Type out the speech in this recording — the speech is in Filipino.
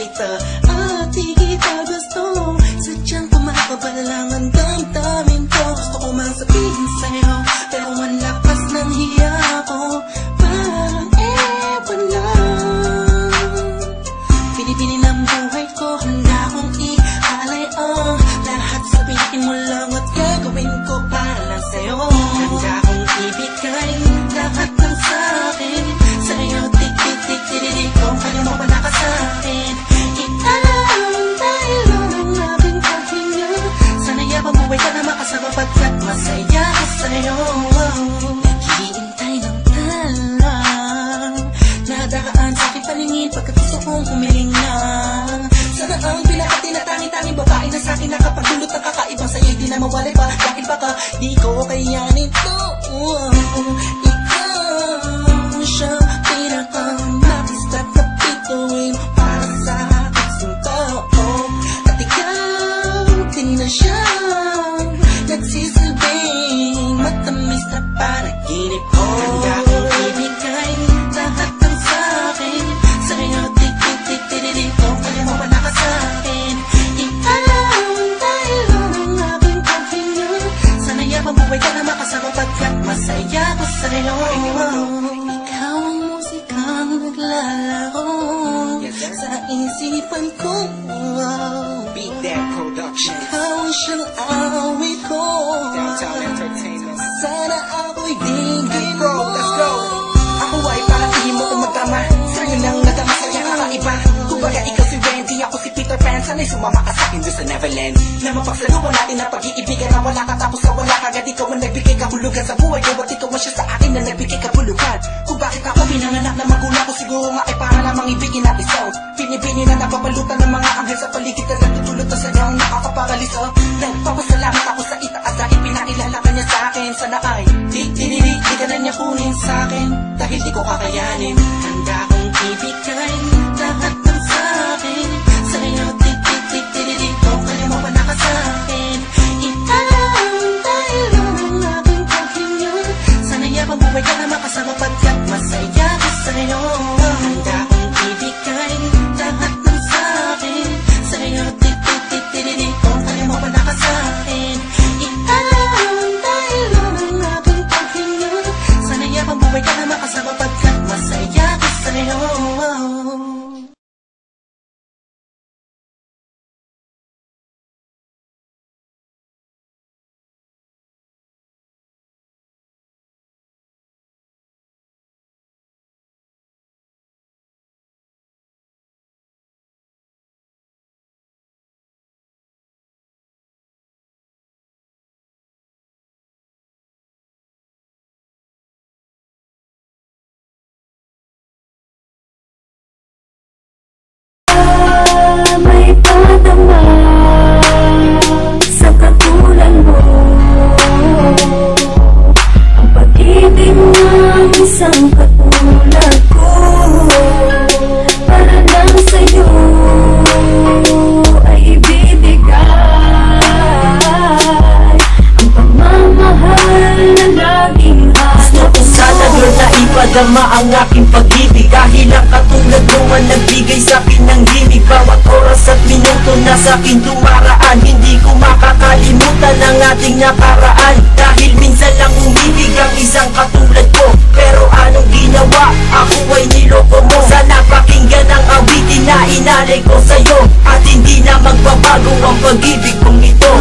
kita at di kita gusto. Sadyang kumakabal lang ang damdamin ko. Gusto ko mang sabihin sa'yo, pero ang lakas ng hiya ko. Parang ewan lang, pinipili ng buhay ko. Handa kong ihalay ang lahat. Sabihin mo lang at gagawin ko para lang sa'yo. Handa kong ibigay lahat ng sa'kin sa'yo. Tik-tik-tik-tik-tik kung kaya mo pa nakasakin. Ikaw dahil lang ang aking paghinga. Sana yabang buhay ka na makasama pagkat masaya ko sa'yo. Naghihintay ng talang nadaan sa aking paningin pagkat gusto kong humiling na. Sana ang pinakatinatangin-tanging babae na sa'kin nakapagdulot ng kakaibang sa'yo di na mawalay pa. Dahil baka di ko kayanin to. Ikaw siya pinakanapis at napituin para sa aking tao. At ikaw din na siya nagsisilbing matamis na panaginip ko. Handa kong ibigay lahat ng sa'kin sa'yo. Tik-tik-tik-tik-tik kung kaya mo pa nakasakin. Ikaw dahil lang ang aking paghinga. Sana yabang buhay ka na makasama pagkat masaya ko sa'yo. Ikaw ang musikang naglalaro sa isipan ko. Beat That Production. Ikaw ang siyang awit ko. Downtown Entertainment. Sana ako'y digin mo. Let's go. Ako ay parang ihimo kung magdrama. Sa'yo nang nadama sa'yo kakaiba. Kumbaga ikaw si Wendy, ako si Peter Pan. Sana'y sumama ka sa'kin doon sa Neverland. Na mapagsaluhan natin ang pag-iibigan na wala ka tapos na wala ka. Agad ikaw ang nagbigay kahulugan sa buhay ko. At ikaw ang siya sa akin na nagbigay kahulugan. Kung bakit ako pinanganak na magulang ko, siguro nga ay para lamang ibigin natin ito. Pinibini na napapalutan ng mga anghel sa paligid na nagtutulot na sa'yo ang nakakaparaliso. Nagpapasalamat ako sa itaas dahil pinakilala ka niya sa'kin. Sana ay di ka na niya kunin sa'kin dahil di ko kakayanin. Handa kong ibigay lahat ng sa'kin sa'yo. Tik-tik-tik-tik-tik kung kaya mo pa nakasakin. Ikaw dahil lang ang aking paghinga. Sana yabang buhay ka na makasama pagkat masaya ko sa'yo. Handa kong ibigay lahat ng sa'kin sa'yo. Tik-tik-tik-tik kung kaya mo pa nakasakin. Ikaw dahil lang ang aking paghinga. Sana yabang buhay ka na makasama pagkat masaya ko sa'yo. May padama sa katulad mo, ang pag-ibig ng isang katulad ko. Para lang sa'yo ay ibibigay ang pagmamahal na laging gusto ko sana girl na ipadama ang aking pag-ibig. Dahil ang katulad mo ang nagbigay sa'kin ng himig. Bawat oras at minuto na sa'kin dumaraan, hindi ko makakalimutan ang ating nakaraan. Dahil minsan lang umibig ang isang katulad ko, pero anong ginawa? Ako ay niloko mo. Sana pakinggan ang awitin na inalay ko sa'yo, at hindi na magbabago ang pag-ibig kong ito.